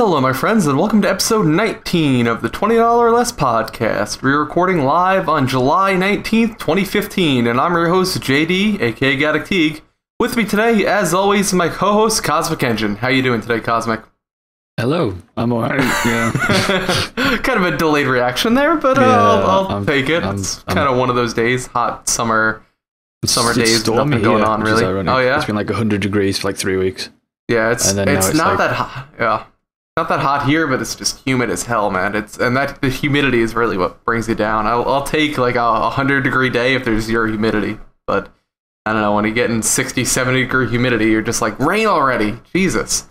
Hello, my friends, and welcome to episode 19 of the $20 Less podcast. We're recording live on July 19th, 2015, and I'm your host, JD, aka Gaddock Teeg. With me today, as always, my co-host, Cosmic Engine. How you doing today, Cosmic? Hello, I'm alright, yeah. Kind of a delayed reaction there, but I'll take it. It's kind of one of those days, hot summer days, nothing going on, really. Oh, yeah? It's been like 100 degrees for like 3 weeks. Yeah, it's not like, that hot. Yeah. Not that hot here, but it's just humid as hell, man. The humidity is really what brings you down. I'll take like a 100-degree day if there's zero humidity, but I don't know, when you get in 60, 70-degree humidity, you're just like, rain already, Jesus.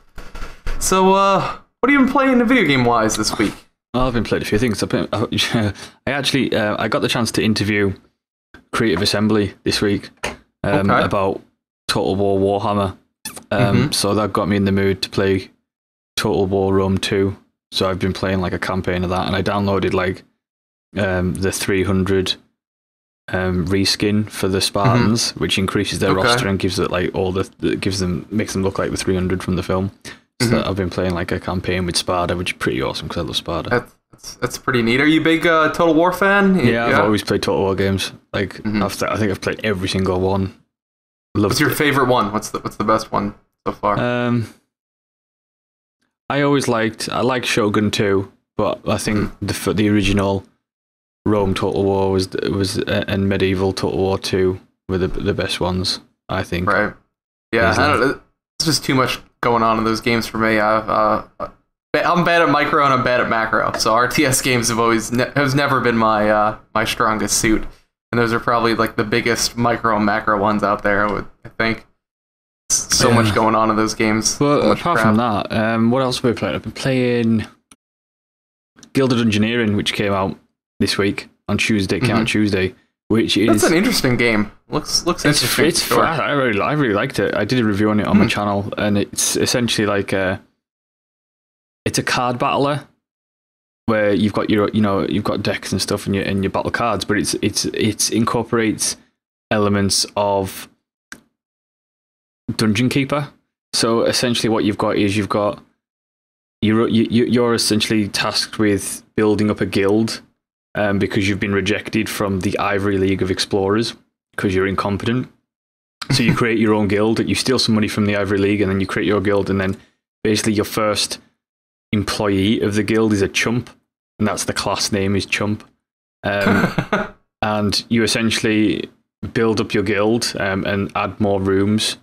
So, what have you been playing video game-wise this week? Oh, I've been playing a few things. I got the chance to interview Creative Assembly this week about Total War Warhammer. So that got me in the mood to play Total War Rome 2. So I've been playing like a campaign of that, and I downloaded like the 300 reskin for the Spartans, which increases their roster and gives it like makes them look like the 300 from the film. So I've been playing like a campaign with Sparta, which is pretty awesome because I love Sparta. That's pretty neat. Are you a big Total War fan? Yeah, I've always played Total War games. Like I think I've played every single one. What's your favorite one? What's the best one so far? I liked Shogun 2, but I think the original Rome Total War was and medieval Total War 2 were the best ones, I think. Right. Yeah, I don't know. It's just too much going on in those games for me. I'm bad at micro and I'm bad at macro, so RTS games have never been my strongest suit, and those are probably like the biggest micro and macro ones out there. I think. So much going on in those games. But apart from that, what else have we played? I've been playing Gilded Engineering, which came out this week on Tuesday. Which is that's an interesting game. Looks interesting. It's fun. I really liked it. I did a review on it on my channel, and it's essentially like it's a card battler where you've got you've got decks and stuff and your battle cards, but it incorporates elements of Dungeon Keeper. So essentially what you've got is you're essentially tasked with building up a guild because you've been rejected from the Ivory League of Explorers because you're incompetent. So you create your own guild, you steal some money from the Ivory League, and then you create your guild, and then basically your first employee of the guild is a chump, and that's the class name is chump. And you essentially build up your guild and add more rooms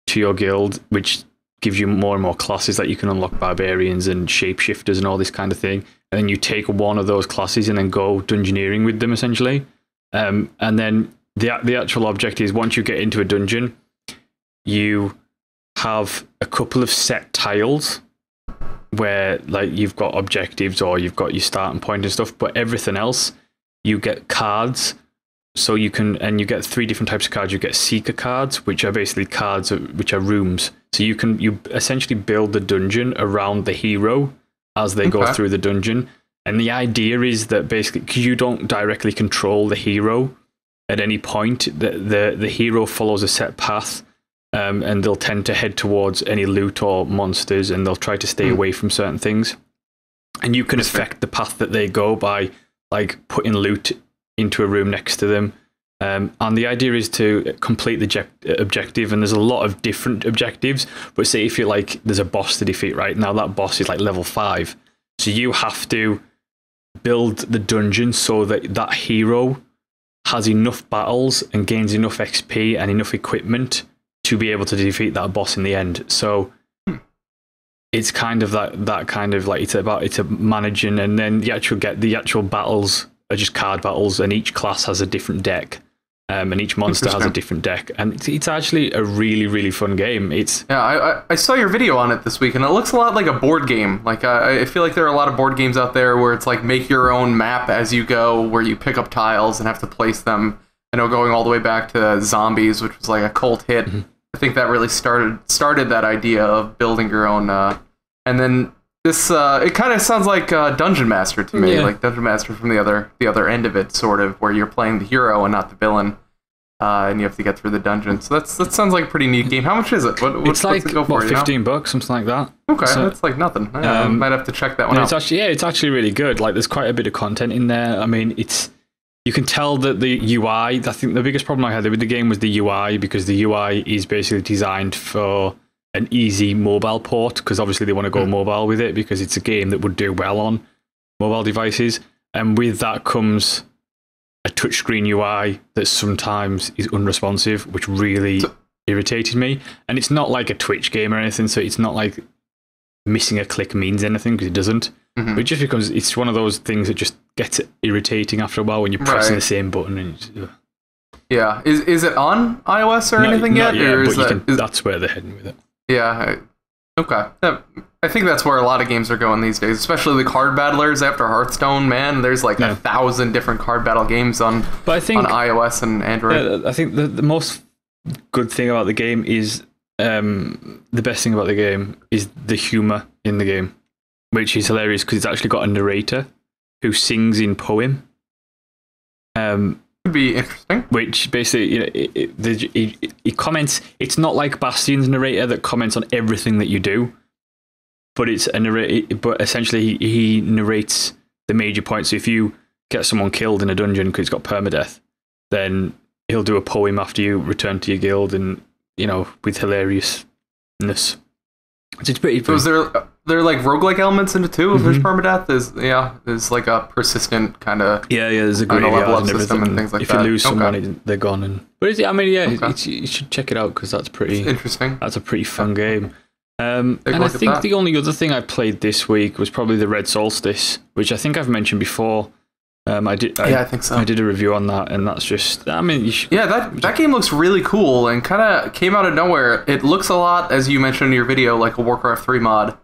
to your guild, which gives you more and more classes that you can unlock, barbarians and shapeshifters and all this kind of thing. And then you take one of those classes and then go dungeoneering with them, essentially. And then the actual object is, once you get into a dungeon, you have a couple of set tiles where like you've got objectives or you've got your starting point and stuff, but everything else, you get cards. So you get 3 different types of cards. You get seeker cards, which are basically cards which are rooms. So you essentially build the dungeon around the hero as they go through the dungeon. And the idea is that basically, because you don't directly control the hero at any point, the hero follows a set path, and they'll tend to head towards any loot or monsters, and they'll try to stay away from certain things. And you can affect the path that they go by like putting loot into a room next to them. And the idea is to complete the objective, and there's a lot of different objectives, but say if you're like, there's a boss to defeat, right? Now that boss is like level 5. So you have to build the dungeon so that that hero has enough battles and gains enough XP and enough equipment to be able to defeat that boss in the end. So it's kind of that kind of like, it's a managing, and then the actual battles are just card battles, and each class has a different deck, and each monster has a different deck, and it's actually a really, really fun game. I saw your video on it this week, and it looks a lot like a board game. Like I feel like there are a lot of board games out there where it's like make your own map as you go, where you pick up tiles and have to place them. I know, going all the way back to Zombies, which was like a cult hit. I think that really started that idea of building your own. And then this it kind of sounds like Dungeon Master to me, like Dungeon Master from the other end of it, sort of, where you're playing the hero and not the villain. and you have to get through the dungeon. So that sounds like a pretty neat game. How much is it? It's like what's it go for, $15, something like that. Okay, so, that's like nothing. I might have to check that one out. It's actually really good. Like, there's quite a bit of content in there. I mean, you can tell that the UI. I think the biggest problem I had with the game was the UI, because the UI is basically designed for an easy mobile port, because obviously they want to go mobile with it, because it's a game that would do well on mobile devices. And with that comes a touchscreen UI that sometimes is unresponsive, which really irritated me. And it's not like a Twitch game or anything, so it's not like missing a click means anything, because it doesn't. But just because it's one of those things that just gets irritating after a while when you're pressing the same button. And yeah, is it on iOS or anything yet? Yeah, or but that's where they're heading with it. Yeah. Okay. I think that's where a lot of games are going these days, especially the card battlers after Hearthstone. Man, there's like 1,000 different card battle games on iOS and Android. I think the most good thing about the game is the best thing about the game is the humor in the game, which is hilarious because it's actually got a narrator who sings in poem. Could be interesting. Which basically, he comments. It's not like Bastion's narrator that comments on everything that you do, but it's a narrator. But essentially, he narrates the major points. So if you get someone killed in a dungeon because it's got permadeath, then he'll do a poem after you return to your guild, and with hilariousness. It's pretty. So is there like roguelike elements in it too? If there's permadeath, there's like a persistent kind of there's a graveyard level up and everything. system and things like if that. You lose someone, they're gone. But you should check it out because that's pretty interesting. That's a pretty fun game. And I think the only other thing I played this week was probably the Red Solstice, which I think I've mentioned before. I think so. I did a review on that, and that's just. That game looks really cool and kind of came out of nowhere. It looks a lot, as you mentioned in your video, like a Warcraft 3 mod,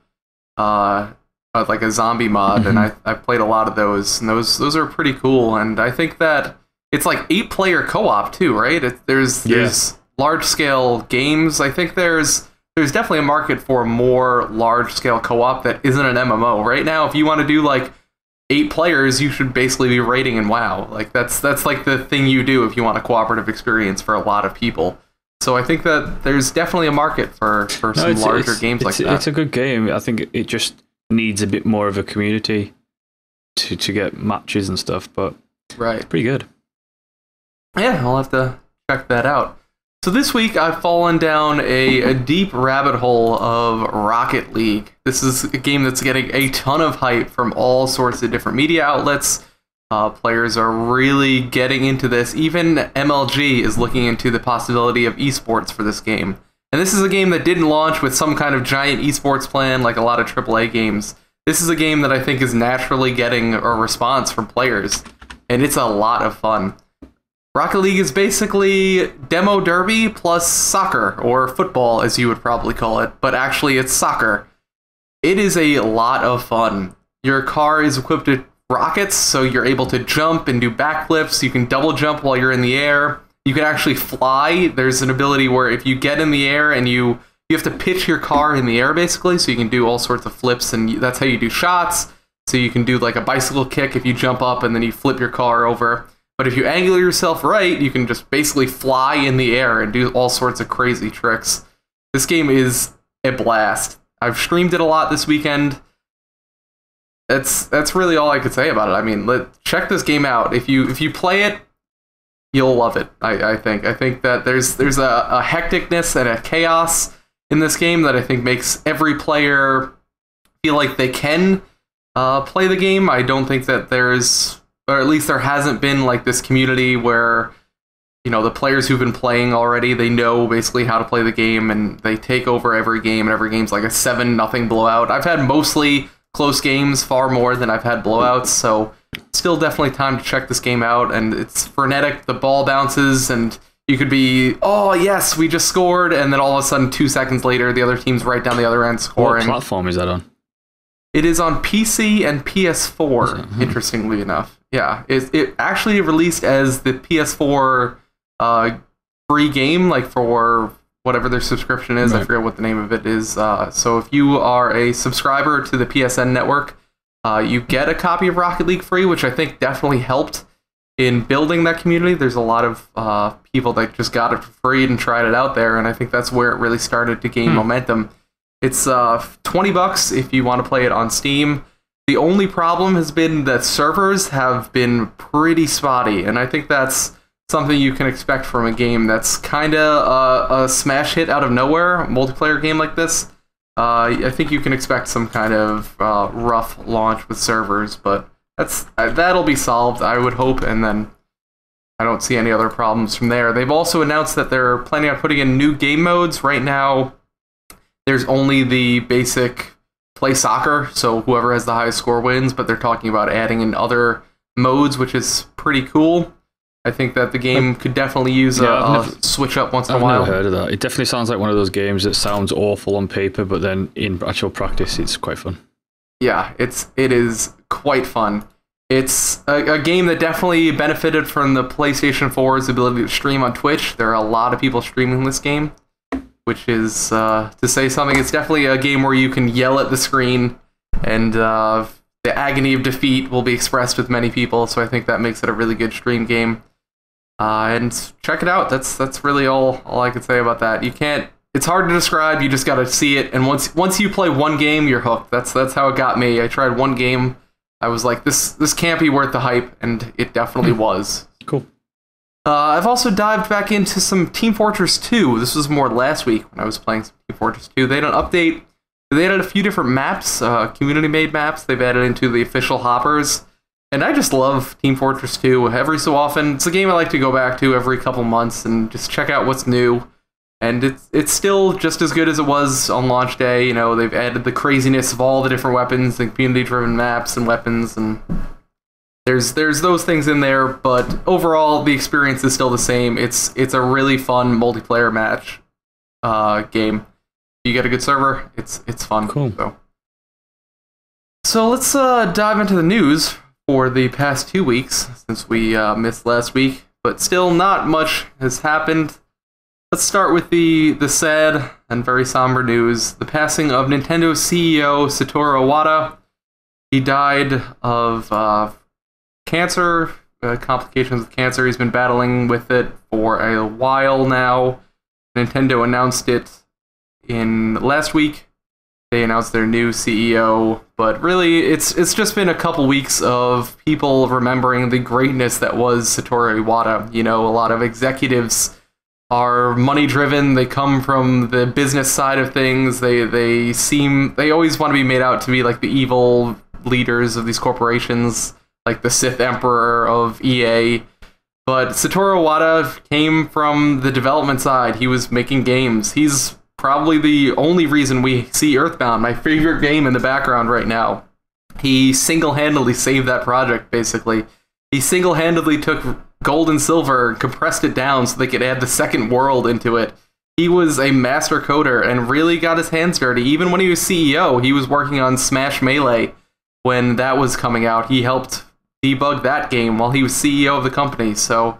like a zombie mod, and I played a lot of those, and those are pretty cool. And I think that it's like 8-player co-op too, right? There's large scale games. I think there's definitely a market for more large scale co-op that isn't an MMO. Right now, if you want to do like 8 players, you should basically be raiding in WoW. Like that's like the thing you do if you want a cooperative experience for a lot of people. So I think that there's definitely a market for some larger games like that. It's a good game. I think it just needs a bit more of a community to get matches and stuff, but pretty good. Yeah, I'll have to check that out. So this week I've fallen down a deep rabbit hole of Rocket League. This is a game that's getting a ton of hype from all sorts of different media outlets. Players are really getting into this. Even MLG is looking into the possibility of esports for this game. And this is a game that didn't launch with some kind of giant esports plan like a lot of AAA games. This is a game that I think is naturally getting a response from players. And it's a lot of fun. Rocket League is basically Demo Derby plus soccer, or football as you would probably call it, but actually it's soccer. It is a lot of fun. Your car is equipped with rockets, so you're able to jump and do backflips. You can double jump while you're in the air. You can actually fly. There's an ability where if you get in the air and you have to pitch your car in the air basically, so you can do all sorts of flips, and that's how you do shots. So you can do like a bicycle kick if you jump up and then you flip your car over. But if you angle yourself right, you can just basically fly in the air and do all sorts of crazy tricks. This game is a blast. I've streamed it a lot this weekend. That's really all I could say about it. I mean, check this game out. If you play it, you'll love it. I think that there's a hecticness and a chaos in this game that I think makes every player feel like they can play the game. I don't think that there's, or at least there hasn't been like this community where, the players who've been playing already, they know basically how to play the game and they take over every game, and every game's like a 7-0 blowout. I've had mostly close games, far more than I've had blowouts, so still definitely time to check this game out. And it's frenetic. The ball bounces and you could be, oh yes, we just scored, and then all of a sudden 2 seconds later the other team's right down the other end scoring. What platform is that on? It is on PC and PS4, interestingly enough. Yeah, it actually released as the PS4 free game, like for whatever their subscription is. Right. I forget what the name of it is. So if you are a subscriber to the PSN network, you get a copy of Rocket League free, which I think definitely helped in building that community. There's a lot of people that just got it for free and tried it out there, and I think that's where it really started to gain momentum. It's $20 if you want to play it on Steam. The only problem has been that servers have been pretty spotty, and I think that's something you can expect from a game that's kind of a smash hit out of nowhere, a multiplayer game like this. I think you can expect some kind of rough launch with servers, but that'll be solved, I would hope, and then I don't see any other problems from there. They've also announced that they're planning on putting in new game modes. Right now, there's only the basic play soccer, so whoever has the highest score wins, but they're talking about adding in other modes, which is pretty cool. I think that the game could definitely use a switch up once in a while. I've never heard of that. It definitely sounds like one of those games that sounds awful on paper, but then in actual practice, it's quite fun. Yeah, it is quite fun. It's a game that definitely benefited from the PlayStation 4's ability to stream on Twitch. There are a lot of people streaming this game, which is, to say something, it's definitely a game where you can yell at the screen, and the agony of defeat will be expressed with many people, so I think that makes it a really good stream game. And check it out. That's really all I can say about that. It's hard to describe, you just gotta see it, and once you play one game, you're hooked. That's how it got me. I tried one game, I was like, this can't be worth the hype, and it definitely was. Cool. I've also dived back into some Team Fortress 2. This was more last week when I was playing some Team Fortress 2. They had an update. They added a few different maps, community-made maps. They've added into the official hoppers. And I just love Team Fortress 2 every so often. It's a game I like to go back to every couple months and just check out what's new. And it's still just as good as it was on launch day. You know, they've added the craziness of all the different weapons and community-driven maps and weapons, and there's those things in there, but overall the experience is still the same. It's a really fun multiplayer match game. You get a good server, it's fun. Cool. So let's dive into the news for the past 2 weeks, since we missed last week, but still not much has happened. Let's start with the sad and very somber news. The passing of Nintendo CEO Satoru Iwata. He died of cancer, complications with cancer. He's been battling with it for a while now. Nintendo announced it last week. They announced their new CEO, but really it's just been a couple weeks of people remembering the greatness that was Satoru Iwata. You know, a lot of executives are money driven. They come from the business side of things. They always want to be made out to be like the evil leaders of these corporations, like the Sith Emperor of EA. But Satoru Iwata came from the development side. He was making games. He's probably the only reason we see Earthbound, my favorite game, in the background right now. He single-handedly saved that project, basically. He single-handedly took gold and silver and compressed it down so they could add the second world into it. He was a master coder and really got his hands dirty. Even when he was CEO, he was working on Smash Melee when that was coming out. He helped debug that game while he was CEO of the company. So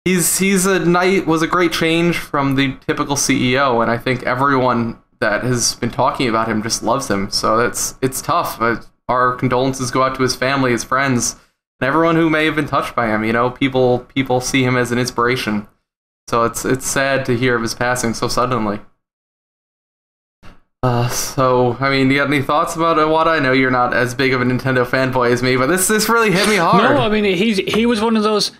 was a great change from the typical CEO, and I think everyone that has been talking about him just loves him. So it's tough. Our condolences go out to his family, his friends, and everyone who may have been touched by him. You know, people see him as an inspiration. So it's sad to hear of his passing so suddenly. So, I mean, do you have any thoughts about Iwata? I know you're not as big of a Nintendo fanboy as me, but this really hit me hard. No, I mean, he was one of those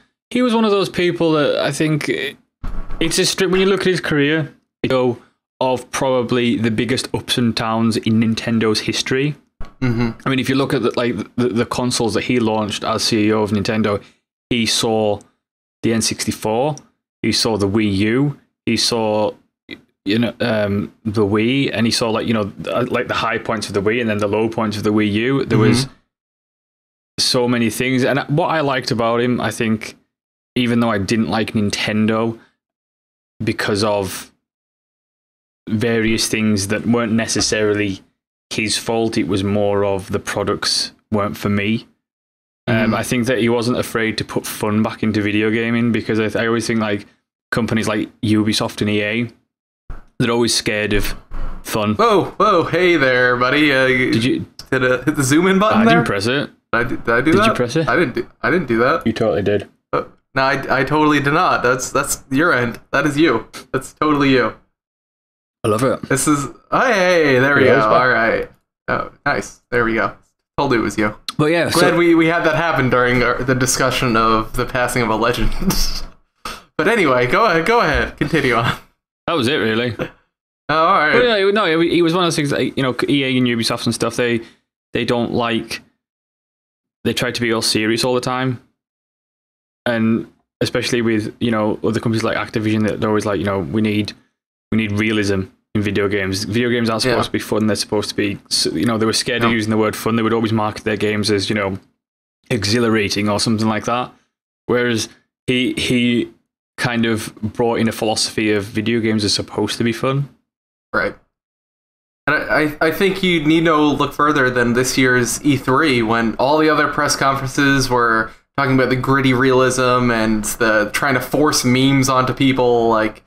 people that I think it's when you look at his career, you go of probably the biggest ups and downs in Nintendo's history. Mm-hmm. I mean, if you look at the consoles that he launched as CEO of Nintendo, he saw the N64, he saw the Wii U, he saw the Wii, and he saw like the high points of the Wii and then the low points of the Wii U. There was so many things, and what I liked about him, I think, even though I didn't like Nintendo because of various things that weren't necessarily his fault, it was more of the products weren't for me. I think that he wasn't afraid to put fun back into video gaming, because I always think like companies like Ubisoft and EA, they're always scared of fun. Whoa, hey there, buddy. Did you hit the zoom in button there? I didn't press it. Did I do that? Did you press it? I didn't do that. You totally did. No, I totally did not. That's your end. That is you. That's totally you. I love it. This is... Oh, hey, there we go. All right. Oh, nice. There we go. Told you it was you. But yeah, glad we had that happen during the discussion of the passing of a legend. But anyway, go ahead. Continue on. That was it, really. Oh, all right. But yeah, no, he was one of those things, like, you know, EA and Ubisoft and stuff, they don't like... They try to be all serious all the time. And especially with, you know, other companies like Activision, they're always like, you know, we need realism in video games. Video games aren't supposed to be fun. They're supposed to be, you know, they were scared of using the word fun. They would always market their games as, you know, exhilarating or something like that. Whereas he kind of brought in a philosophy of video games are supposed to be fun. Right. And I think you need no look further than this year's E3 when all the other press conferences were talking about the gritty realism and the trying to force memes onto people. Like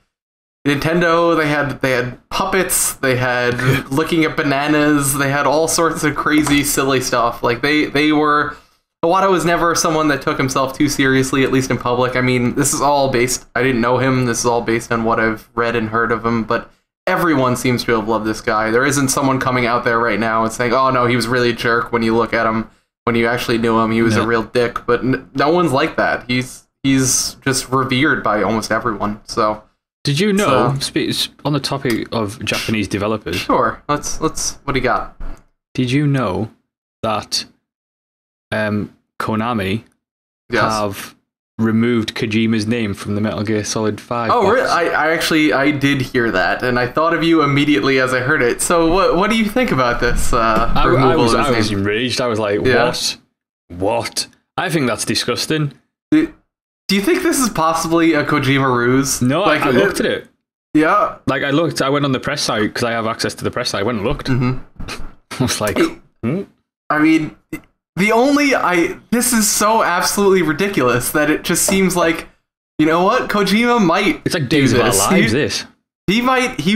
Nintendo, they had puppets, they had looking at bananas, they had all sorts of crazy, silly stuff. Like they were... Iwata was never someone that took himself too seriously, at least in public. I mean, this is all based... I didn't know him. This is all based on what I've read and heard of him, but everyone seems to have loved this guy. There isn't someone coming out there right now and saying, oh no, he was really a jerk when you look at him. When you actually knew him, he was a real dick. But no one's like that. He's just revered by almost everyone. So, did you know? On the topic of Japanese developers, sure. Let's. What do you got? Did you know that Konami have removed Kojima's name from the Metal Gear Solid 5? Oh, box? really? I did hear that, and I thought of you immediately as I heard it. So, what do you think about this? I was enraged. I was like, what? I think that's disgusting. Do you think this is possibly a Kojima ruse? No, like, I looked at it. Yeah. Like, I went on the press site, because I have access to the press site. I went and looked. I was like, I mean... This is so absolutely ridiculous that it just seems like, you know what, Kojima might. It's like Days of Our Lives. He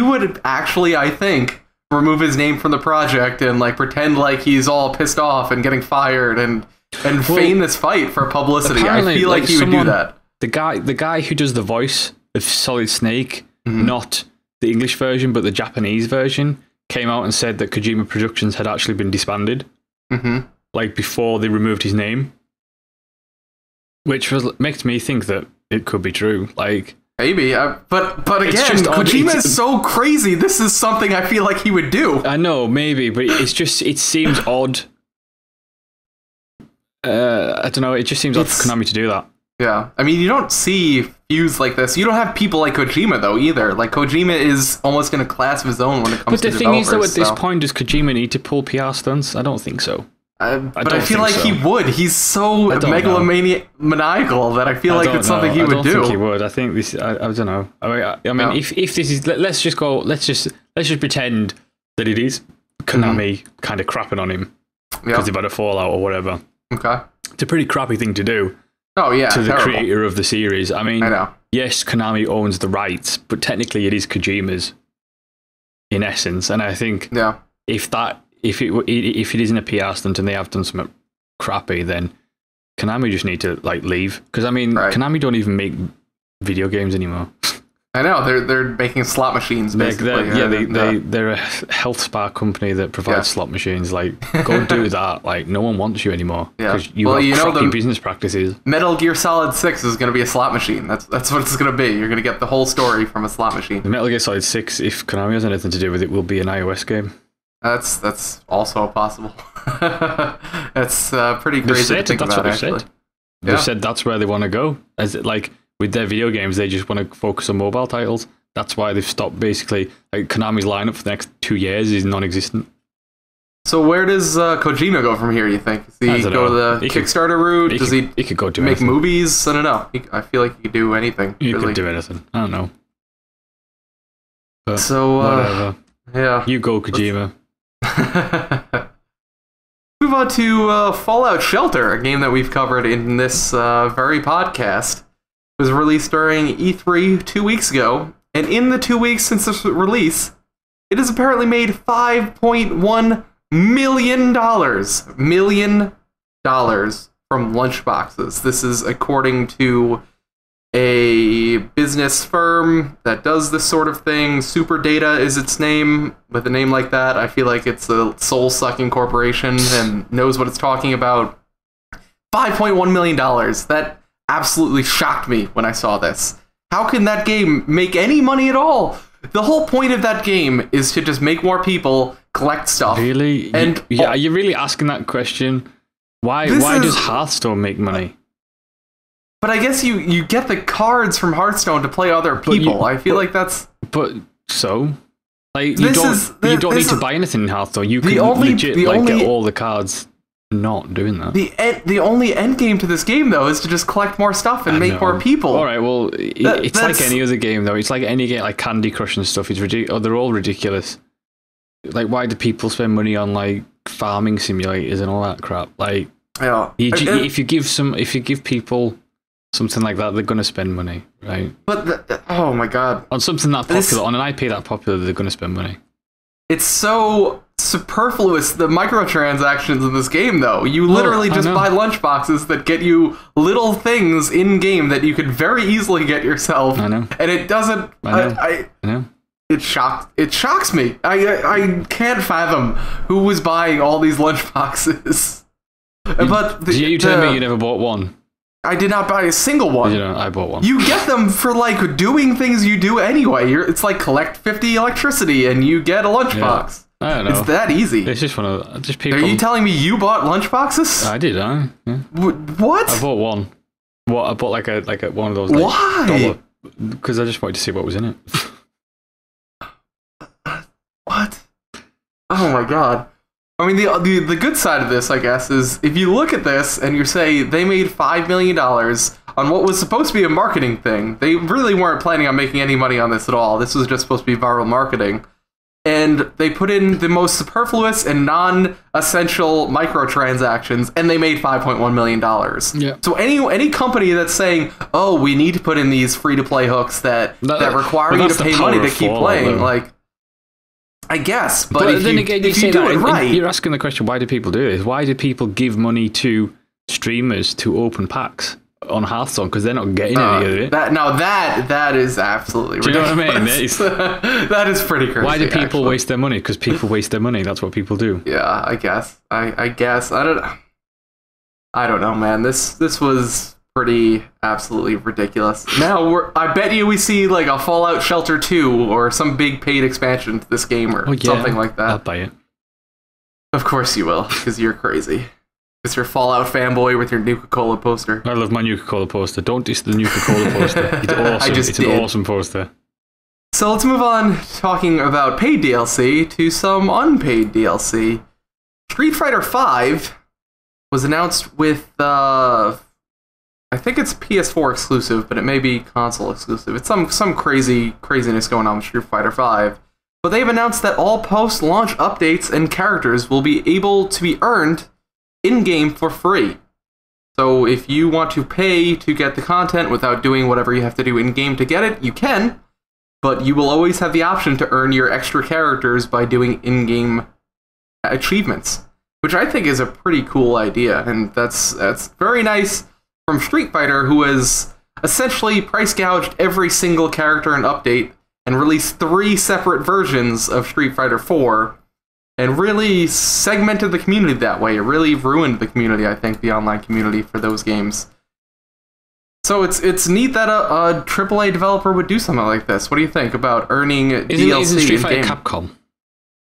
would actually, I think, remove his name from the project and like pretend like he's all pissed off and getting fired and feign this fight for publicity. I feel like he would do that. The guy who does the voice of Solid Snake, not the English version but the Japanese version, came out and said that Kojima Productions had actually been disbanded. Like before they removed his name, which makes me think that it could be true. Like maybe, but again, Kojima is so crazy. This is something I feel like he would do. I know, maybe, but it seems odd. I don't know. It just seems odd for Konami to do that. Yeah, I mean, you don't see feuds like this. You don't have people like Kojima though either. Like Kojima is almost in a class of his own when it comes to developers. But the thing is, though, at this point, does Kojima need to pull PR stunts? I don't think so. But I feel like he would. He's so megalomaniacal that I feel like it's something he would do. I don't think he would. I think this. I don't know. I mean, if this is, let's just pretend that it is Konami kind of crapping on him because they've had a fallout or whatever. Okay, it's a pretty crappy thing to do. Oh yeah, to the creator of the series. I mean, yes, Konami owns the rights, but technically it is Kojima's in essence. And I think if it isn't a PR stunt and they have done something crappy, then Konami just need to like leave. Because I mean, Konami don't even make video games anymore. I know they're making slot machines basically. They're a health spa company that provides slot machines. Like, go do that. Like, no one wants you anymore because you have crappy business practices. Metal Gear Solid 6 is going to be a slot machine. That's what it's going to be. You're going to get the whole story from a slot machine. The Metal Gear Solid 6, if Konami has anything to do with it, will be an iOS game. That's also possible. That's pretty crazy to think about. Actually, they've said that's where they want to go. As it, like with their video games, they just want to focus on mobile titles. That's why they've stopped. Basically, like Konami's lineup for the next 2 years is non-existent. So where does Kojima go from here? You think? Does he go the Kickstarter route? Does he could go do make anything. Movies? I don't know. I feel like he could do anything. He could do anything. I don't know. But so whatever. Yeah, you go, Kojima. Move on to Fallout Shelter, a game that we've covered in this very podcast. It was released during E3 2 weeks ago, and in the 2 weeks since its release, it has apparently made $5.1 million from lunchboxes. This is according to a business firm that does this sort of thing. Super Data is its name. With a name like that, I feel like it's a soul-sucking corporation and knows what it's talking about. $5.1 million. That absolutely shocked me when I saw this. How can that game make any money at all? The whole point of that game is to just make more people collect stuff. Really? And are you really asking that question? Why does Hearthstone make money? But I guess you get the cards from Hearthstone to play other people. I feel like that's... But so? Like, you don't need to buy anything in Hearthstone. You can legit get all the cards not doing that. The only end game to this game, though, is to just collect more stuff and make more people. All right, well, it's like any other game, though. It's like any game, like Candy Crush and stuff. It's ridiculous. They're all ridiculous. Like, why do people spend money on, like, farming simulators and all that crap? Like, yeah. If you give people something like that, they're going to spend money, right? But, oh my god. On something that popular, on an IP that popular, they're going to spend money. It's so superfluous, the microtransactions in this game, though. You literally just buy lunchboxes that get you little things in-game that you could very easily get yourself. I know. And it doesn't... I know. It shocks me. I can't fathom who was buying all these lunchboxes. But you tell me you never bought one. I did not buy a single one. I bought one. You get them for, like, doing things you do anyway. It's like collect 50 electricity and you get a lunchbox. Yeah. I don't know. It's that easy. It's just one of just people. Are you telling me you bought lunchboxes? I did. Yeah. What? I bought one. What? I bought like a one of those. Like, why? Because I just wanted to see what was in it. What? Oh my god. I mean, the good side of this, I guess, is if you look at this and you say they made $5 million on what was supposed to be a marketing thing. They really weren't planning on making any money on this at all. This was just supposed to be viral marketing. And they put in the most superfluous and non-essential microtransactions, and they made $5.1 million. Yeah. So any company that's saying, oh, we need to put in these free-to-play hooks that require you to pay money to keep playing, like... I guess, but then again, if you do it right, you're asking the question: why do people do this? Why do people give money to streamers to open packs on Hearthstone because they're not getting any of it? That is absolutely ridiculous. Do you know what I mean? That is pretty crazy. Why do people waste their money? Because people waste their money. That's what people do. Yeah, I guess. I guess. I don't know, man. This was pretty absolutely ridiculous. Now I bet you we see like a Fallout Shelter 2 or some big paid expansion to this game or something like that. I'll buy it. Of course you will, because you're crazy. It's your Fallout fanboy with your Nuka-Cola poster. I love my Nuka-Cola poster. Don't diss the Nuka-Cola poster. It's awesome. It's an awesome poster. So let's move on, talking about paid DLC, to some unpaid DLC. Street Fighter V was announced with I think it's PS4 exclusive, but it may be console exclusive. It's some craziness going on with Street Fighter V. But they've announced that all post-launch updates and characters will be able to be earned in-game for free. So if you want to pay to get the content without doing whatever you have to do in-game to get it, you can. But you will always have the option to earn your extra characters by doing in-game achievements, which I think is a pretty cool idea. And that's very nice from Street Fighter, who has essentially price gouged every single character and update and released 3 separate versions of Street Fighter 4 and really segmented the community that way. It really ruined the community, I think, the online community for those games. So it's neat that a AAA developer would do something like this. What do you think about earning DLC isn't Street Fighter in-game? Capcom?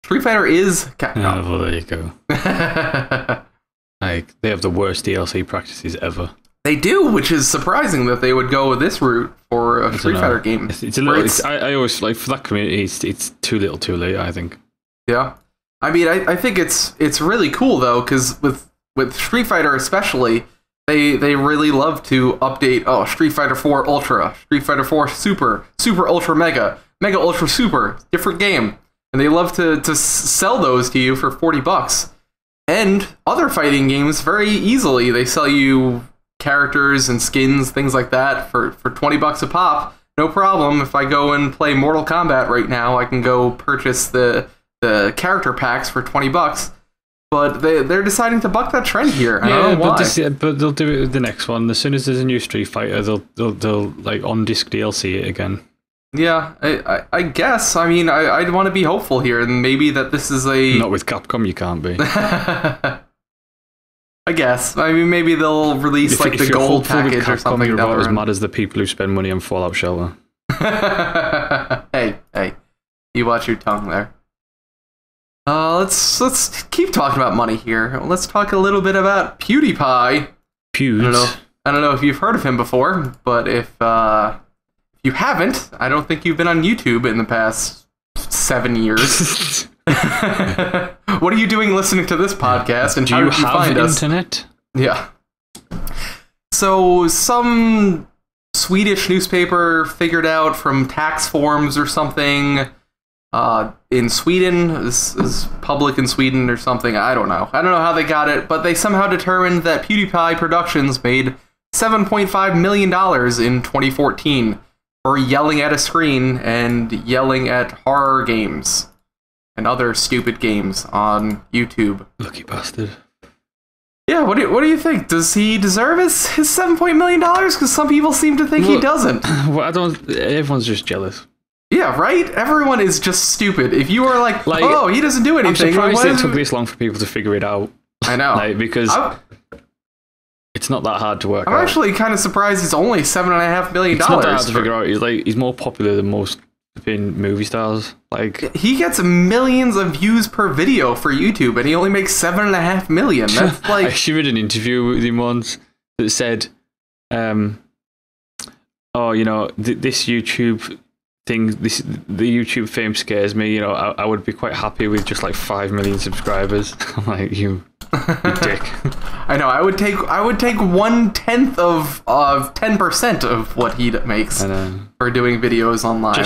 Street Fighter is Capcom. Oh, well, there you go. Like, they have the worst DLC practices ever. They do, which is surprising that they would go this route for a Street Fighter game. It's a little. I always like for that community. It's too little, too late. I think. Yeah, I mean, I think it's really cool though, because with Street Fighter especially, they really love to update. Oh, Street Fighter 4 Ultra, Street Fighter 4 Super, Super Ultra Mega, Mega Ultra Super, different game, and they love to sell those to you for $40. And other fighting games very easily they sell you characters and skins, things like that, for $20 a pop. No problem. If I go and play Mortal Kombat right now, I can go purchase the character packs for $20. But they're deciding to buck that trend here. I don't know why. But they'll do it with the next one. As soon as there's a new Street Fighter, they'll like on disc DLC it again. Yeah, I guess. I mean, I'd want to be hopeful here, and maybe that this is a... Not with Capcom, you can't be. I guess. I mean, maybe they'll release like the gold package or something. You're about as mad as the people who spend money on Fallout Shelter. Hey, you watch your tongue there. Let's keep talking about money here. Let's talk a little bit about PewDiePie. I don't know if you've heard of him before, but if you haven't, I don't think you've been on YouTube in the past 7 years. What are you doing listening to this podcast? And how did you find us? Internet? Yeah. So some Swedish newspaper figured out from tax forms or something in Sweden. This is public in Sweden or something. I don't know how they got it, but they somehow determined that PewDiePie Productions made $7.5 million in 2014 for yelling at a screen and yelling at horror games and other stupid games on YouTube. Lucky bastard. Yeah, what do you think? Does he deserve his $7 million? Because some people seem to think he doesn't. Well, everyone's just jealous. Yeah, right? Everyone is just stupid. If you are like, oh, he doesn't do anything. I'm surprised it took this long for people to figure it out. I know. Because it's not that hard to work out. I'm actually kind of surprised it's only $7.5 million. It's not that hard to figure out. He's more popular than most movie stars. He gets millions of views per video for YouTube, and he only makes $7.5 million. That's like... I actually read an interview with him once that said, this YouTube thing, the YouTube fame scares me. I would be quite happy with just like 5 million subscribers. I'm like, you dick. I know. I would take 1/10 of 10% of what he makes for doing videos online.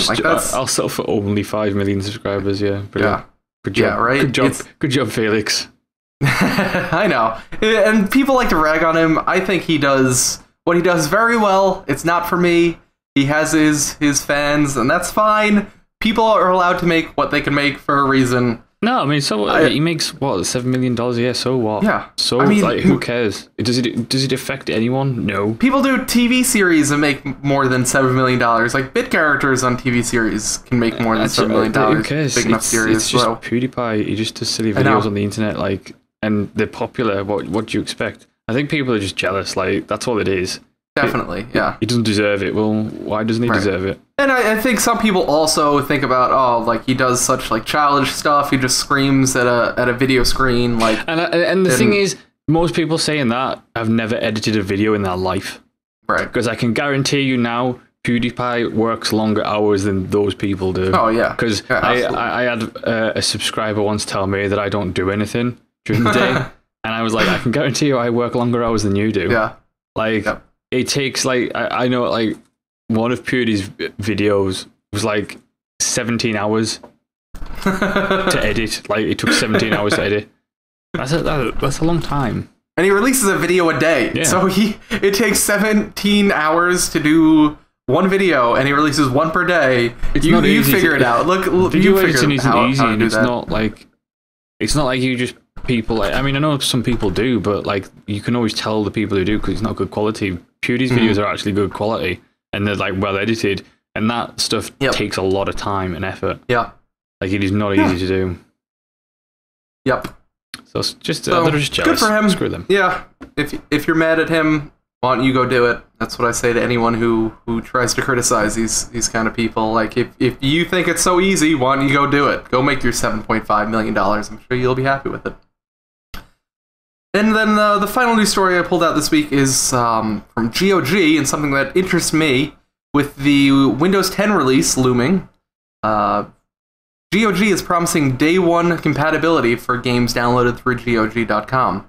I'll settle for only 5 million subscribers. Yeah. Brilliant. Yeah. Good job. Yeah. Right. Good job, Felix. I know. And people like to rag on him. I think he does what he does very well. It's not for me. He has his fans, and that's fine. People are allowed to make what they can make for a reason. No, I mean, he makes what, $7 million a year. So what? Yeah. So who cares? Does it affect anyone? No. People do TV series and make more than $7 million. Like bit characters on TV series can make more than $7 million. Who cares? Big enough series. It's just PewDiePie. He just does silly videos on the internet, and they're popular. What do you expect? I think people are just jealous. That's all it is. Definitely, yeah. He doesn't deserve it. Well, why doesn't he deserve it? And I think some people also think about, he does such childish stuff. He just screams at a video screen, And the thing is, most people saying that have never edited a video in their life, right? Because I can guarantee you now, PewDiePie works longer hours than those people do. Oh yeah. Because I had a subscriber once tell me that I don't do anything during the day, and I was like, I can guarantee you, I work longer hours than you do. Yeah. Yep. It takes I know one of PewDie's videos was 17 hours to edit. It took 17 hours to edit. That's a long time. And he releases a video a day. Yeah. So it takes 17 hours to do one video, and he releases one per day. You figure it out. Look, video you figure editing isn't out easy, how to and do it's that. not like you just people. I mean, I know some people do, but you can always tell the people who do because it's not good quality. PewDie's videos are actually good quality, and they're well edited, and that stuff takes a lot of time and effort. Yeah, it is not easy to do. Yep. So it's just they're just jealous. Good for him. Screw them. Yeah. If you're mad at him, why don't you go do it? That's what I say to anyone who tries to criticize these kind of people. If you think it's so easy, why don't you go do it? Go make your $7.5 million. I'm sure you'll be happy with it. And then the final news story I pulled out this week is from GOG, and something that interests me with the Windows 10 release looming. GOG is promising day one compatibility for games downloaded through GOG.com.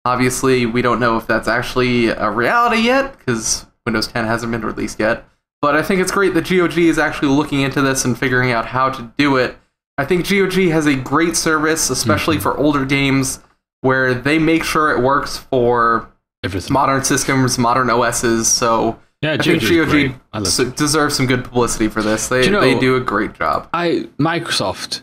Obviously, we don't know if that's actually a reality yet, because Windows 10 hasn't been released yet. But I think it's great that GOG is actually looking into this and figuring out how to do it. I think GOG has a great service, especially for older games, where they make sure it works for modern systems, modern OSs. So I think GOG deserves some good publicity for this. They do a great job. Microsoft,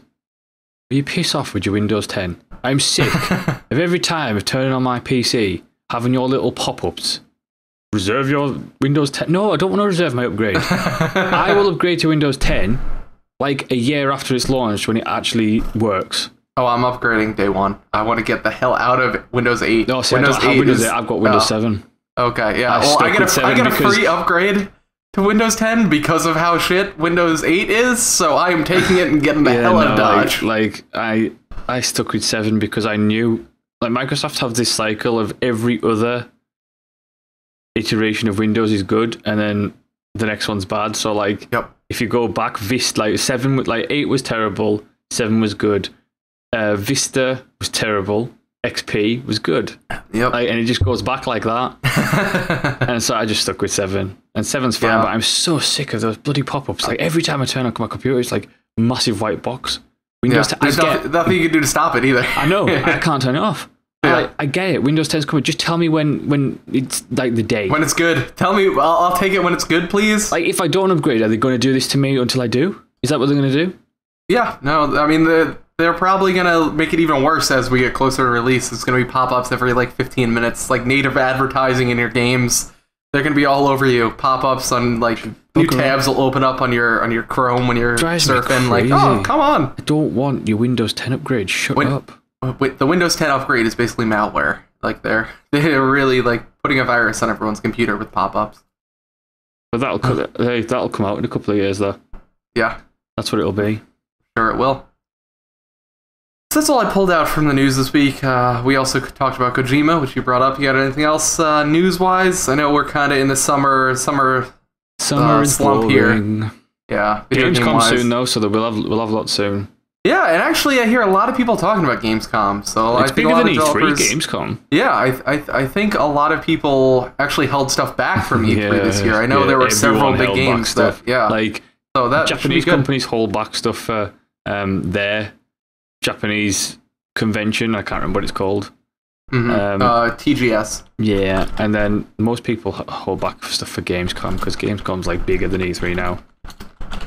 will you piss off with your Windows 10? I'm sick of every time of turning on my PC, having your little pop-ups. Reserve your Windows 10. No, I don't want to reserve my upgrade. I will upgrade to Windows 10 like a year after it's launched when it actually works. Oh, I'm upgrading day one. I want to get the hell out of Windows 8. No, see, Windows I don't have Windows 8. I've got Windows 7. Okay, yeah. Well, I get a free upgrade to Windows 10 because of how shit Windows 8 is, so I am taking it and getting the hell out of Dodge. I stuck with 7 because I knew, like, Microsoft have this cycle of every other iteration of Windows is good, and then the next one's bad. So, like, if you go back, Vista, like 7, like 8 was terrible, 7 was good. Vista was terrible. XP was good. Yep. Like, and it just goes back like that. And so I just stuck with 7. And 7's fine, but I'm so sick of those bloody pop-ups. Like, every time I turn on my computer, it's like a massive white box. Windows 10. There's nothing you can do to stop it either. I know. I can't turn it off. I get it. Windows 10's coming. Just tell me when it's like the day. When it's good. Tell me. I'll take it when it's good, please. Like, if I don't upgrade, are they going to do this to me until I do? Is that what they're going to do? Yeah. No, I mean, they're probably going to make it even worse as we get closer to release. It's going to be pop-ups every, like, 15 minutes. Like, native advertising in your games. They're going to be all over you. Pop-ups on, like, new tabs will open up on your Chrome when you're surfing. Like, oh, come on. I don't want your Windows 10 upgrade. Shut up. The Windows 10 upgrade is basically malware. Like, they're really, like, putting a virus on everyone's computer with pop-ups. But that'll come out in a couple of years, though. Yeah. That's what it'll be. Sure it will. So that's all I pulled out from the news this week. We also talked about Kojima, which you brought up. You got anything else news-wise? I know we're kind of in the summer slump here. Yeah. Games come soon, though, so we'll have lots soon. Yeah, and actually I hear a lot of people talking about Gamescom. So it's I think bigger a lot than of E3, Gamescom. Yeah, I think a lot of people actually held stuff back from E3 this year. I know there were several big games that, like, so that Japanese companies hold back stuff for their Japanese convention. I can't remember what it's called. TGS. Yeah, and then most people hold back stuff for Gamescom because Gamescom's like bigger than E3 now.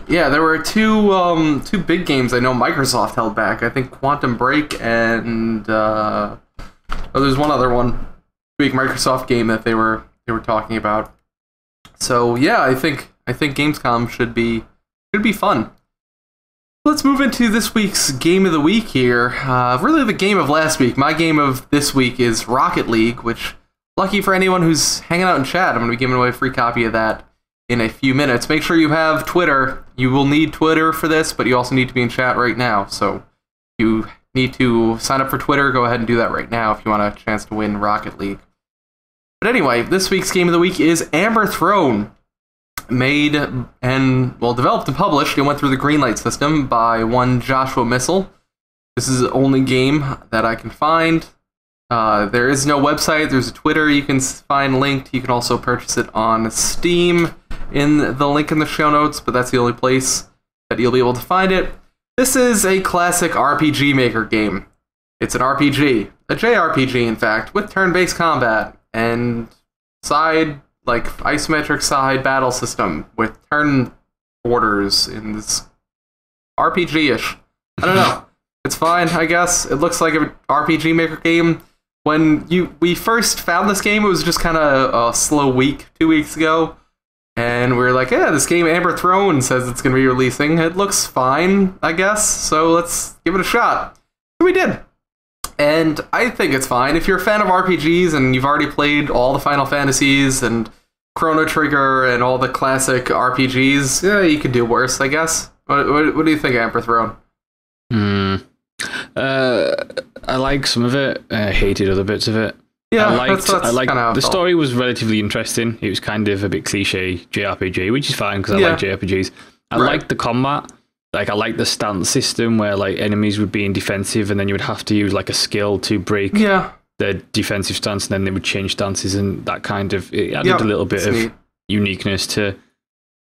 Yeah, there were two big games I know Microsoft held back. I think Quantum Break and there's one other one, big Microsoft game that they were talking about. So yeah, I think Gamescom should be fun. Let's move into this week's game of the week here. Really the game of last week. My game of this week is Rocket League, which, lucky for anyone who's hanging out in chat, I'm going to be giving away a free copy of that in a few minutes. Make sure you have Twitter. You will need Twitter for this, but you also need to be in chat right now. So if you need to sign up for Twitter, go ahead and do that right now if you want a chance to win Rocket League. But anyway, this week's game of the week is Amber Throne. Made and, well, developed and published and went through the greenlight system by one Joshua Missile. This is the only game that I can find. There is no website. There's a Twitter you can find linked. You can also purchase it on Steam in the link in the show notes, but that's the only place that you'll be able to find it. This is a classic RPG Maker game. It's an RPG, a JRPG in fact, with turn-based combat and isometric side battle system with turn orders in this RPG-ish. I don't know. It's fine, I guess. It looks like an RPG Maker game. When we first found this game, it was just kind of a slow week 2 weeks ago. And we were like, yeah, this game Amber Throne says it's going to be releasing. It looks fine, I guess. So let's give it a shot. So we did. And I think it's fine. If you're a fan of RPGs and you've already played all the Final Fantasies and Chrono Trigger and all the classic RPGs, yeah, you could do worse, I guess. What do you think, Amber Throne? I like some of it. I hated other bits of it. Yeah, I liked the story was relatively interesting. It was kind of a bit cliche JRPG, which is fine because I like JRPGs. I liked the combat. Like, I liked the stance system where, like, enemies would be in defensive and then you would have to use, like, a skill to break their defensive stance, and then they would change stances, and that kind of, it added a little bit of uniqueness to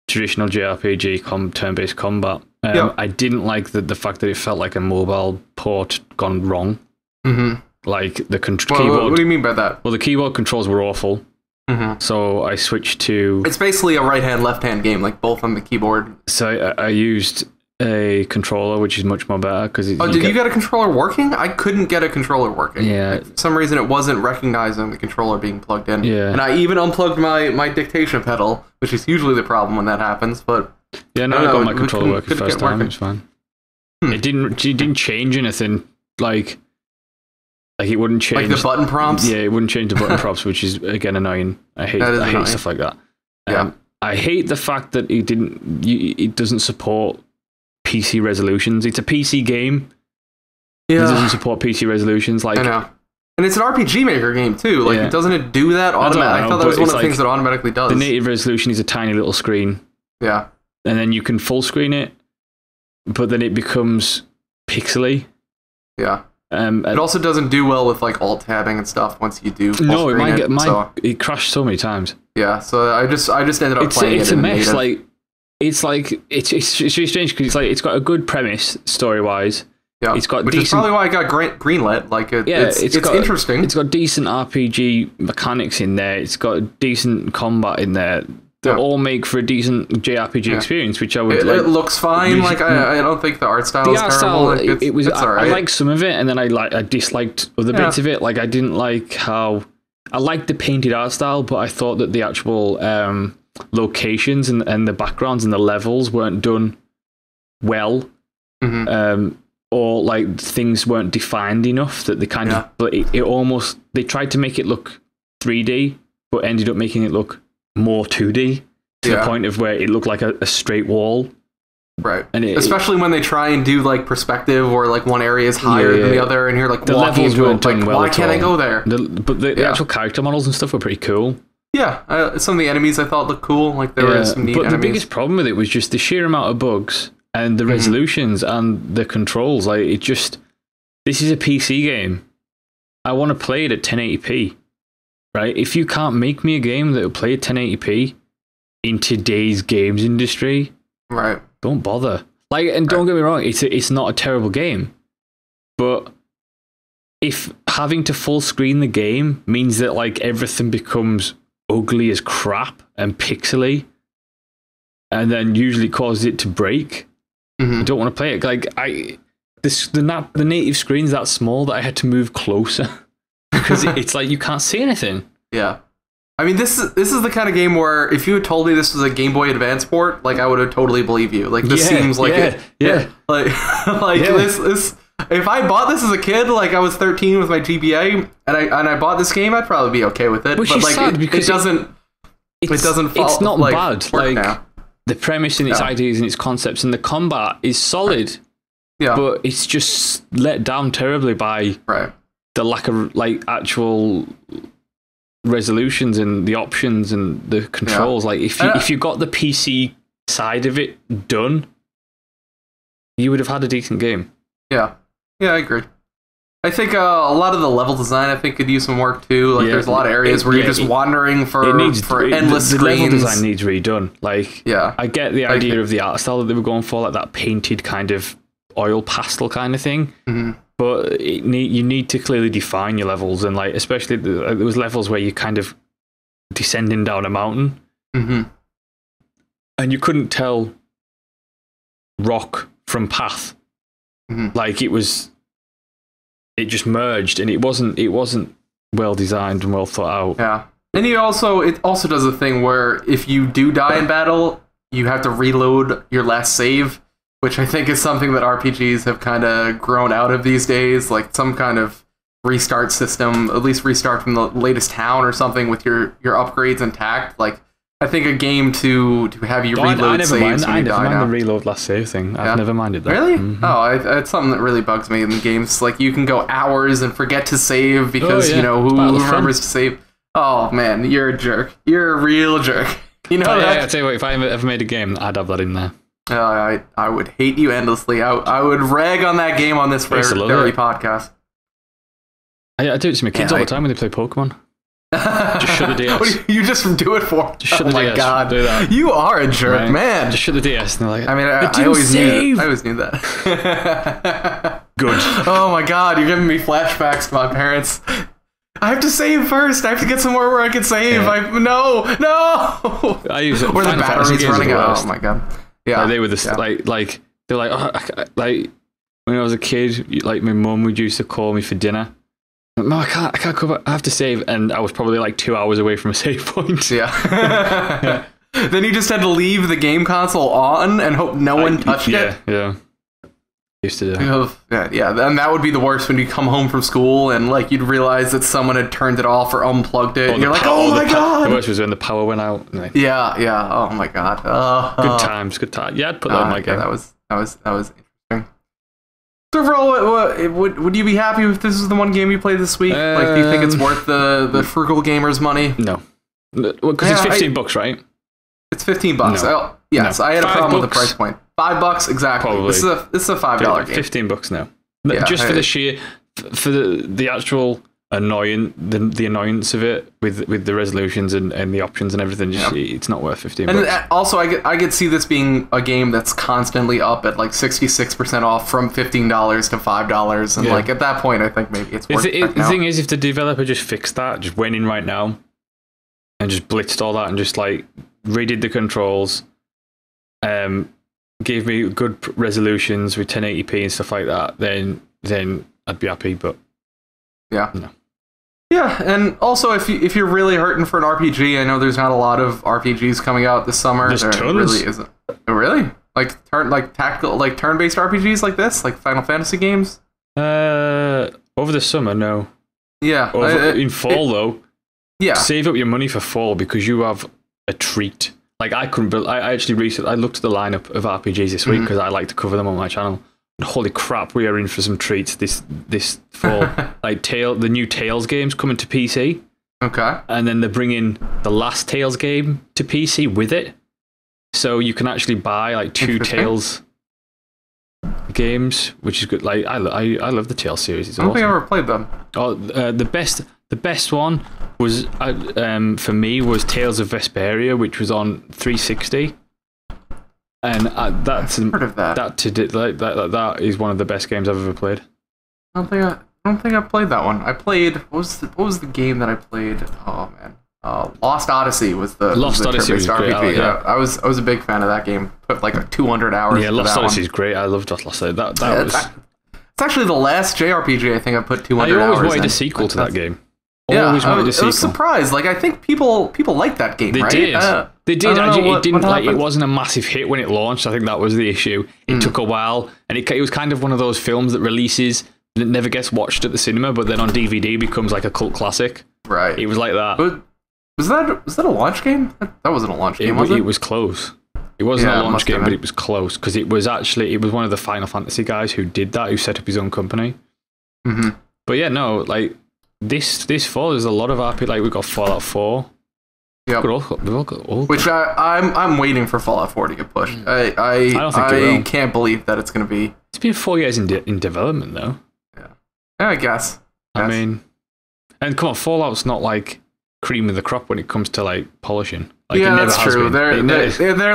traditional JRPG turn-based combat. I didn't like the fact that it felt like a mobile port gone wrong. Mm-hmm. Like, the keyboard... What do you mean by that? Well, the keyboard controls were awful. Mm-hmm. So I switched to... It's basically a right-hand, left-hand game, like both on the keyboard. So I used a controller, which is much more better because. Oh, did you get a controller working? I couldn't get a controller working. Yeah. For some reason, it wasn't recognizing the controller being plugged in. Yeah. And I even unplugged my dictation pedal, which is usually the problem when that happens. But yeah, no, I got my controller working first time. It was fine. It didn't change anything. Like it wouldn't change like the button prompts. Yeah, it wouldn't change the button prompts, which is again annoying. I hate stuff like that. I hate the fact that it doesn't support PC resolutions. It's a PC game. Yeah. It doesn't support PC resolutions. Like, I know. And it's an RPG Maker game too. Like, doesn't it do that automatically? I thought that was one of the things that automatically does. The native resolution is a tiny little screen. Yeah. And then you can full screen it, but then it becomes pixely. Yeah. It also doesn't do well with like alt tabbing and stuff once you do full screen it crashed so many times. Yeah, so I just ended up playing it. It's a mess. It's really strange because it's got a good premise story wise. Yeah, which is probably why I got greenlit. Like it's interesting. It's got decent RPG mechanics in there. It's got decent combat in there. They all make for a decent JRPG experience, which I would. It looks fine. Like I don't think the art style is terrible. It's all right. I liked some of it, and then I disliked other bits of it. Like I didn't like how. I liked the painted art style, but I thought that the actual locations and the backgrounds and the levels weren't done well, or like things weren't defined enough that they kind of. But it almost they tried to make it look 3D, but ended up making it look more 2D to the point of where it looked like a straight wall. Right, and especially when they try and do like perspective, or like one area is higher than the other, and you're like the levels weren't done well. Why can't I go there? But the actual character models and stuff were pretty cool. Yeah, some of the enemies I thought looked cool. Like there were some neat enemies. But the biggest problem with it was just the sheer amount of bugs and the resolutions and the controls. Like this is a PC game. I want to play it at 1080p. Right? If you can't make me a game that will play at 1080p in today's games industry, right? Don't bother. Like, and don't get me wrong, it's not a terrible game, but if having to full screen the game means that like everything becomes ugly as crap and pixely, and then usually causes it to break, I don't want to play it. Like the native screen's that small that I had to move closer because it's like you can't see anything. Yeah. I mean, this is the kind of game where if you had told me this was a Game Boy Advance port, like I would have totally believed you. Like this seems like this. If I bought this as a kid, like I was 13 with my GBA, and I bought this game, I'd probably be okay with it. Which is sad because it doesn't. It doesn't. It's not like, bad. Like now. The premise and its ideas and its concepts and the combat is solid. Yeah. But it's just let down terribly by the lack of like actual resolutions and the options and the controls. Like if you got the PC side of it done, you would have had a decent game. Yeah, I agree. I think a lot of the level design I think could use some work too. Like there's a lot of areas where you're just wandering for endless screens. The level design needs redone. Like I get the idea of the art style that they were going for, like that painted kind of oil pastel kind of thing. But you need to clearly define your levels, and like especially there was levels where you kind of descending down a mountain, and you couldn't tell rock from path. Like it just merged, and it wasn't well designed and well thought out. Yeah, and it also does a thing where if you do die in battle, you have to reload your last save, which I think is something that RPGs have kind of grown out of these days, like some kind of restart system, at least restart from the latest town or something with your upgrades intact. Like I think a game to have you reload saves when you die now. I never mind the reload last save thing. I've never minded that. Really? It's something that really bugs me in the games. Like you can go hours and forget to save because who remembers to save. Oh man, you're a jerk. You're a real jerk. You know that? I tell you what, if I ever made a game, I'd have that in there. I would hate you endlessly. I would rag on that game on this very podcast. I do it to my kids all the time when they play Pokemon. Just shut the DS. What do you just do it for? Just shut the DS. Oh my god, do that. You are a jerk, man. Just shut the DS. And they're like, I mean, I always knew that. Good. Oh my god, you're giving me flashbacks to my parents. I have to save first. I have to get somewhere where I can save. No. I use it. Or the battery's running out. Oh my god. Yeah, they were like they're like, like when I was a kid, like my mum would used to call me for dinner. No, I can't cover. I have to save, and I was probably like 2 hours away from a save point. Yeah. Then you just had to leave the game console on and hope no one touched it. Yeah. Used to do. Yeah. And that would be the worst when you come home from school and like you'd realize that someone had turned it off or unplugged it. And you're like, oh my god! The worst was when the power went out. Yeah. Oh my god. Good times. Yeah, I'd put that in my game. That was interesting. So overall, would you be happy if this is the one game you played this week? Like, do you think it's worth the frugal gamer's money? No, because it's $15, right? It's $15. No. Yes, I had a problem with the price point. $5 exactly. Probably. This is a $5 game. $15 now. Just for the sheer, for the actual annoyance, the annoyance of it with the resolutions and the options and everything. It's not worth $15. And also, I could see this being a game that's constantly up at like 66% off from $15 to $5, and like at that point, I think maybe it's worth it. The thing is, if the developer just fixed that, just went in right now, and just blitzed all that, and just like redid the controls, gave me good resolutions with 1080p and stuff like that, then I'd be happy. But no. Yeah, and also if you're really hurting for an RPG, I know there's not a lot of RPGs coming out this summer. There's tons. Really isn't. Really? Like tactical, like turn-based RPGs like this, like Final Fantasy games? Over the summer, no. Yeah. In fall though. Yeah. Save up your money for fall because you have a treat. Like I actually recently I looked at the lineup of RPGs this week because I like to cover them on my channel. And holy crap, we are in for some treats this fall. Like the new Tales games coming to PC. Okay. And then they're bringing the last Tales game to PC with it, so you can actually buy like 2 Tales games, which is good. Like I love the Tales series. It's I don't awesome. think I ever played them. Oh, the best one was for me was Tales of Vesperia, which was on 360, and that's heard of that. That is one of the best games I've ever played. I don't think I played that one. I played what was the game that I played? Oh man, Lost Odyssey was the Odyssey was great. RPG. I was a big fan of that game. Put like 200 hours. Yeah, Lost Odyssey is great. I loved Lost Odyssey. It's actually the last JRPG I think I put 200 hours. I always wanted a sequel to that game. Yeah, I was surprised. Like I think people liked that game. They did. They did. It wasn't a massive hit when it launched. I think that was the issue. It took a while, and it was kind of one of those films that releases and it never gets watched at the cinema, but then on DVD becomes like a cult classic. Right. It was like that. But was that a launch game? That wasn't a launch game. Was it? It was close. It wasn't a launch game, but it was close because it was one of the Final Fantasy guys who did that, who set up his own company. Mm-hmm. But yeah, no, like. This fall, there's a lot of RP. Like we've got Fallout 4. Yeah, we've all got all. Which I'm waiting for Fallout 4 to get pushed. I don't think I can't believe that it's going to be. It's been 4 years in development though. Yeah, I guess. I mean, and come on, Fallout's not like cream of the crop when it comes to like polishing. Like, yeah, that's true. They're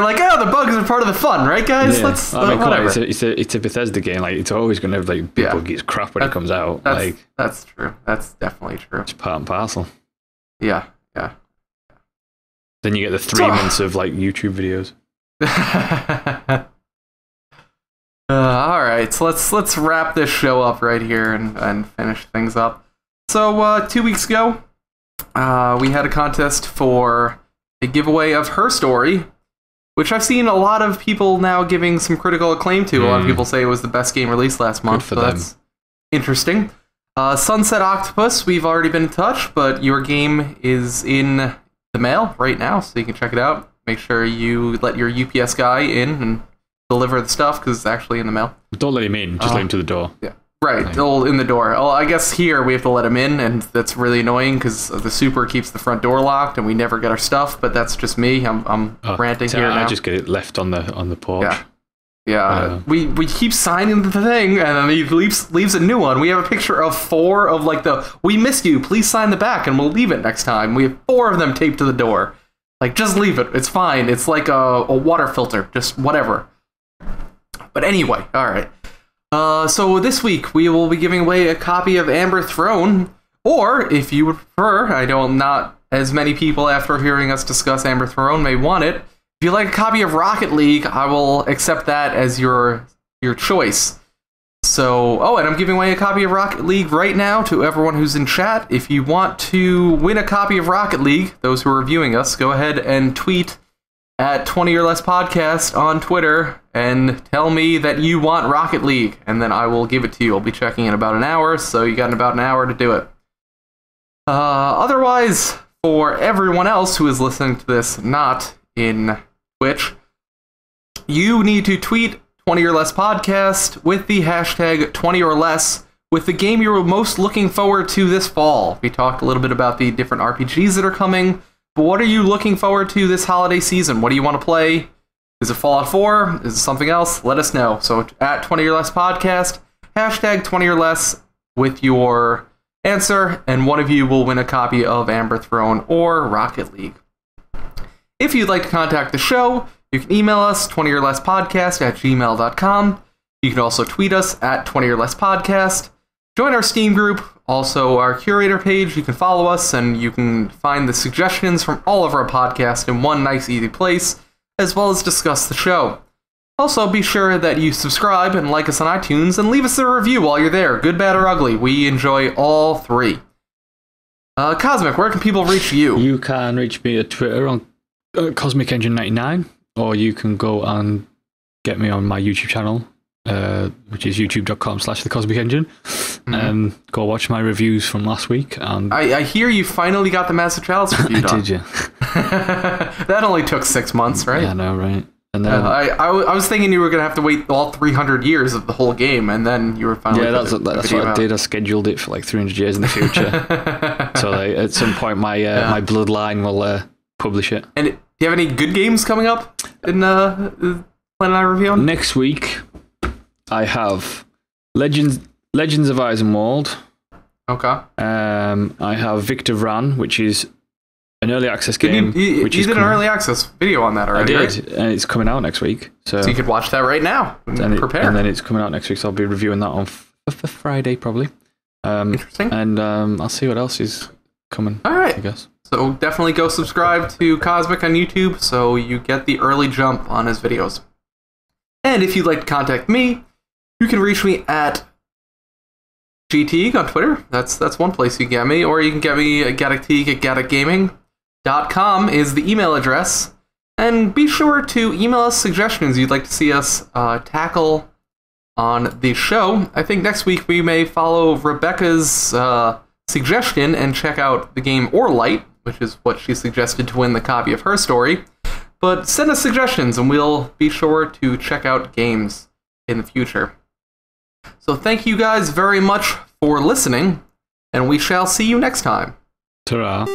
like, oh, the bugs are part of the fun, right, guys? Yeah. Let's. I mean, whatever. It's a Bethesda game. Like it's always going to have like buggy crap when it comes out. That's true. That's definitely true. It's part and parcel. Yeah. Then you get the 3 months of like YouTube videos. All right, so let's wrap this show up right here and finish things up. So 2 weeks ago, we had a contest for a giveaway of Her Story, which I've seen a lot of people now giving some critical acclaim to. A lot of people say it was the best game released last month, so that's interesting. Sunset Octopus, we've already been in touch, but your game is in the mail right now, so you can check it out. Make sure you let your UPS guy in and deliver the stuff, because it's actually in the mail. Don't let him in, just let him to the door. Yeah. Right, in the door. Well, I guess here we have to let him in, and that's really annoying because the super keeps the front door locked, and we never get our stuff. But that's just me. I'm ranting here now. I just get it left on the porch. Yeah. We keep signing the thing, and then he leaves a new one. We have a picture of 4 of like "We missed you. Please sign the back, and we'll leave it next time." We have 4 of them taped to the door. Like, just leave it. It's fine. It's like a water filter. Just whatever. But anyway, all right. So this week we will be giving away a copy of Amber Throne, or if you would prefer, I know not as many people after hearing us discuss Amber Throne may want it. If you like a copy of Rocket League, I will accept that as your your choice. So, oh, and I'm giving away a copy of Rocket League right now to everyone who's in chat. If you want to win a copy of Rocket League, those who are viewing us, go ahead and tweet at 20orLess podcast on Twitter and tell me that you want Rocket League, and then I will give it to you. I'll be checking in about an hour, so you got about an hour to do it. Otherwise, for everyone else who is listening to this not in Twitch, you need to tweet 20orLess podcast with the hashtag 20orLess with the game you're most looking forward to this fall. We talked a little bit about the different RPGs that are coming, but what are you looking forward to this holiday season? What do you want to play? Is it Fallout 4? Is it something else? Let us know. So at 20orLess podcast, hashtag 20orLess with your answer, and one of you will win a copy of Amber Throne or Rocket League. If you'd like to contact the show, you can email us, 20orLessPodcast@gmail.com. You can also tweet us at 20orLessPodcast. Join our Steam group, also our curator page. You can follow us, and you can find the suggestions from all of our podcasts in one nice, easy place, as well as discuss the show. Also, be sure that you subscribe and like us on iTunes, and leave us a review while you're there, good, bad, or ugly. We enjoy all three. Cosmic, where can people reach you? You can reach me at Twitter on Cosmic Engine 99. Or you can go and get me on my YouTube channel, which is youtube.com/thecosmicengine, and go watch my reviews from last week. And I hear you finally got the Master Chalice review done. Did you? That only took 6 months, right? Yeah, I know, right? And then I was thinking you were going to have to wait all 300 years of the whole game, and then you were finally... Yeah, that's what I did. I scheduled it for like 300 years in the future. So at some point, my bloodline will publish it. And do you have any good games coming up in Plan and I review on? Next week, I have Legends of Eisenwald. Okay. I have Victor Vran, which is an early access game. You did an early access video on that already, I did, right? and it's coming out next week. So you could watch that right now and prepare. And then it's coming out next week, so I'll be reviewing that on Friday, probably. Interesting. And I'll see what else is coming. All right. I guess. So definitely go subscribe to Cosmic on YouTube so you get the early jump on his videos. And if you'd like to contact me, you can reach me at Teeg on Twitter. That's one place you can get me. Or you can get me at GaddockTeeg@GaddockGaming.com is the email address. And be sure to email us suggestions you'd like to see us tackle on the show. I think next week we may follow Rebecca's suggestion and check out the game Orlight, which is what she suggested to win the copy of her story. But send us suggestions and we'll be sure to check out games in the future. So thank you guys very much for listening, and we shall see you next time. Ta-ra.